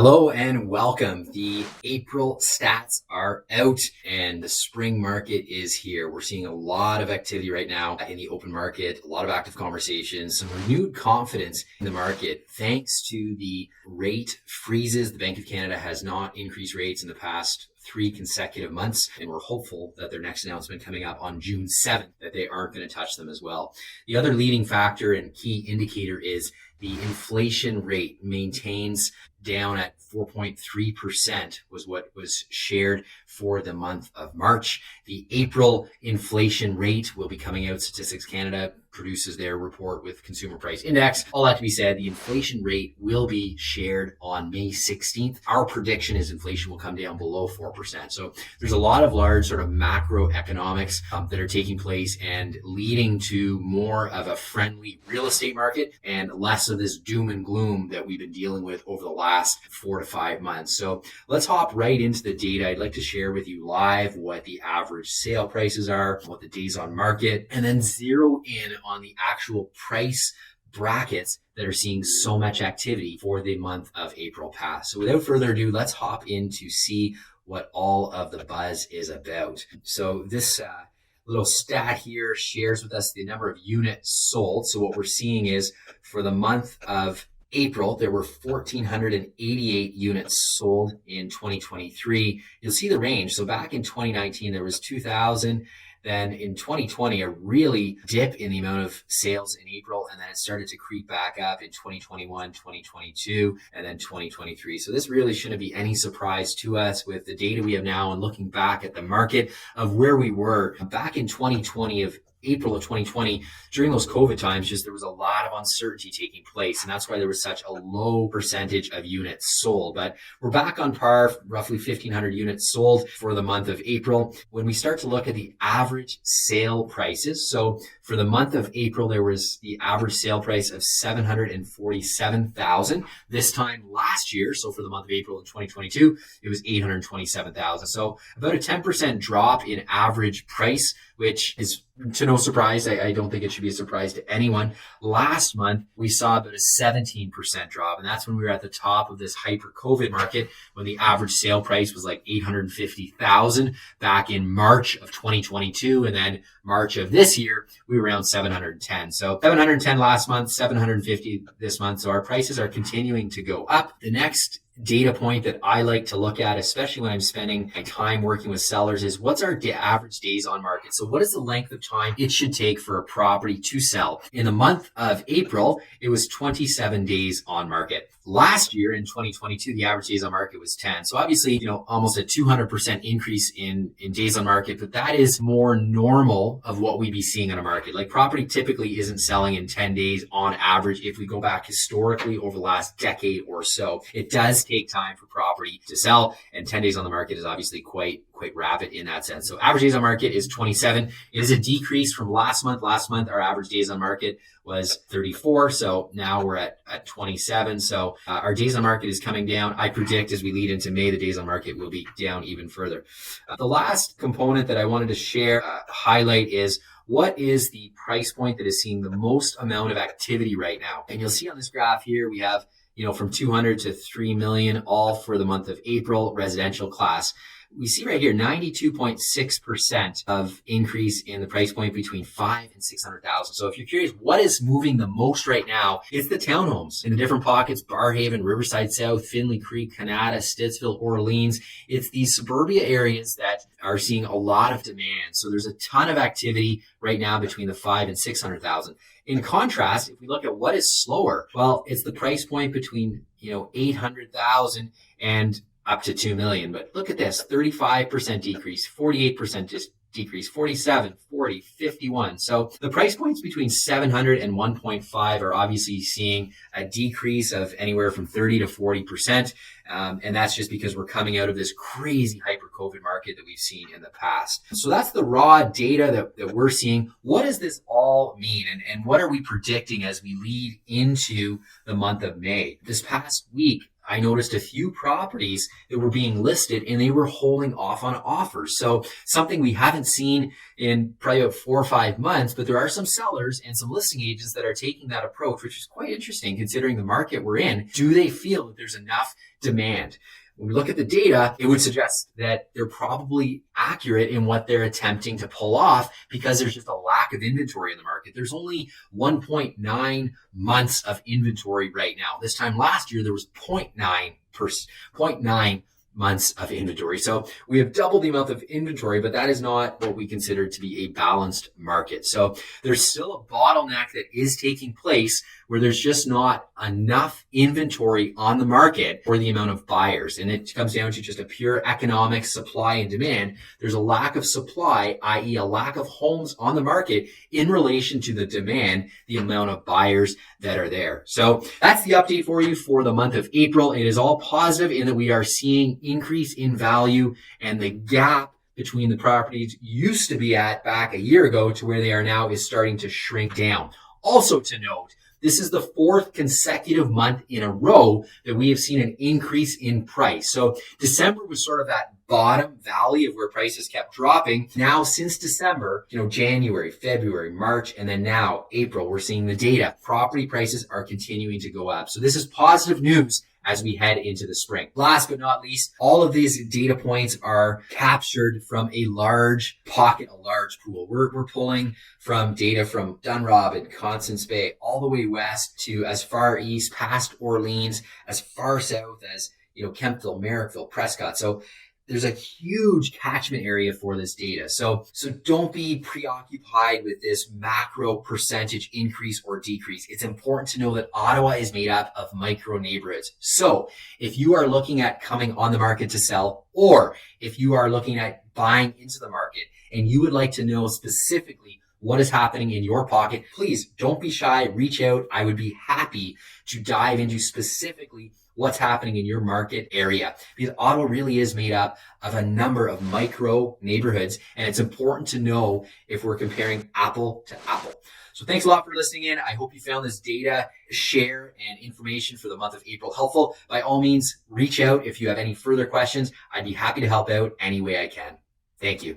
Hello and welcome. The April stats are out and the spring market is here. We're seeing a lot of activity right now in the open market, a lot of active conversations, some renewed confidence in the market thanks to the rate freezes. The Bank of Canada has not increased rates in the past 3 consecutive months, and we're hopeful that their next announcement coming up on June 7th that they aren't going to touch them as well. The other leading factor and key indicator is the inflation rate maintains down at 4.3% was what was shared for the month of March. The April inflation rate will be coming out. Statistics Canada produces their report with Consumer Price Index. All that to be said, the inflation rate will be shared on May 16th. Our prediction is inflation will come down below 4%. So there's a lot of large sort of macroeconomics that are taking place and leading to more of a friendly real estate market and less of this doom and gloom that we've been dealing with over the last 4 to 5 months. So let's hop right into the data. I'd like to share with you live what the average sale prices are, what the days on market, and then zero in on the actual price brackets that are seeing so much activity for the month of April past. So without further ado, let's hop in to see what all of the buzz is about. So this little stat here shares with us the number of units sold. So what we're seeing is for the month of April, there were 1,488 units sold in 2023. You'll see the range. So back in 2019, there was 2,000. Then in 2020, a really dip in the amount of sales in April, and then it started to creep back up in 2021, 2022, and then 2023. So this really shouldn't be any surprise to us with the data we have now and looking back at the market of where we were back in 2020 of April of 2020, during those COVID times, just there was a lot of uncertainty taking place. And that's why there was such a low percentage of units sold. But we're back on par, roughly 1,500 units sold for the month of April. When we start to look at the average sale prices, so for the month of April, there was the average sale price of $747,000. This time last year, so for the month of April in 2022, it was $827,000. So about a 10% drop in average price, which is to no surprise. I don't think it should be a surprise to anyone. Last month, we saw about a 17% drop, and that's when we were at the top of this hyper-COVID market when the average sale price was like $850,000 back in March of 2022, and then March of this year, we were around 710. So 710 last month, 750 this month. So our prices are continuing to go up. The next data point that I like to look at, especially when I'm spending my time working with sellers, is what's our average days on market? So what is the length of time it should take for a property to sell? In the month of April, it was 27 days on market. Last year in 2022, the average days on market was 10. So obviously, almost a 200% increase in days on market, but that is more normal of what we'd be seeing on a market. Like property typically isn't selling in 10 days on average. If we go back historically over the last decade or so, it does take time for property to sell, and 10 days on the market is obviously quite rapid in that sense. So average days on market is 27. It is a decrease from last month. Last month, our average days on market was 34. So now we're at 27. So our days on market is coming down. I predict as we lead into May, the days on market will be down even further. The last component that I wanted to share, highlight is what is the price point that is seeing the most amount of activity right now? And you'll see on this graph here, we have from 200 to 3 million, all for the month of April, residential class. We see right here 92.6% of increase in the price point between 5 and 600,000. So if you're curious, what is moving the most right now? It's the townhomes in the different pockets: Barrhaven, Riverside South, Findlay Creek, Canada, Stittsville, Orleans. It's these suburbia areas that are seeing a lot of demand. So there's a ton of activity right now between the 5 and 600,000. In contrast, if we look at what is slower, well, it's the price point between 800,000 and up to 2 million. But look at this, 35% decrease, 48% decrease, 47, 40, 51. So the price points between 700 and 1.5 are obviously seeing a decrease of anywhere from 30 to 40%. And that's just because we're coming out of this crazy hyper-COVID market that we've seen in the past. So that's the raw data that we're seeing. What does this all mean? And what are we predicting as we lead into the month of May? This past week, I noticed a few properties that were being listed and they were holding off on offers. So something we haven't seen in probably about 4 or 5 months, but there are some sellers and some listing agents that are taking that approach, which is quite interesting considering the market we're in. Do they feel that there's enough demand? When we look at the data, it would suggest that they're probably accurate in what they're attempting to pull off because there's just a lack of inventory in the market. There's only 1.9 months of inventory right now. This time last year, there was 0.9 months of inventory. So we have double the amount of inventory, but that is not what we consider to be a balanced market. So there's still a bottleneck that is taking place where there's just not enough inventory on the market for the amount of buyers. And it comes down to just a pure economic supply and demand. There's a lack of supply, i.e. a lack of homes on the market in relation to the demand, the amount of buyers that are there. So that's the update for you for the month of April. It is all positive in that we are seeing increase in value, and the gap between the properties used to be at back a year ago to where they are now is starting to shrink down. Also to note, this is the 4th consecutive month in a row that we have seen an increase in price. So December was sort of that bottom valley of where prices kept dropping. Now since December, January, February, March, and then now April, we're seeing the data. Property prices are continuing to go up. So this is positive news as we head into the spring. Last but not least, all of these data points are captured from a large pocket, a large pool. We're pulling from data from Dunrob and Constance Bay all the way west to as far east past Orleans, as far south as Kemptville, Merrickville, Prescott. So there's a huge catchment area for this data. So don't be preoccupied with this macro percentage increase or decrease. It's important to know that Ottawa is made up of micro neighborhoods. So if you are looking at coming on the market to sell, or if you are looking at buying into the market and you would like to know specifically what is happening in your pocket, please don't be shy. Reach out. I would be happy to dive into specifically what's happening in your market area, because Ottawa really is made up of a number of micro neighborhoods, and it's important to know if we're comparing apple to apple. So thanks a lot for listening in. I hope you found this data, share, and information for the month of April helpful. By all means, reach out if you have any further questions. I'd be happy to help out any way I can. Thank you.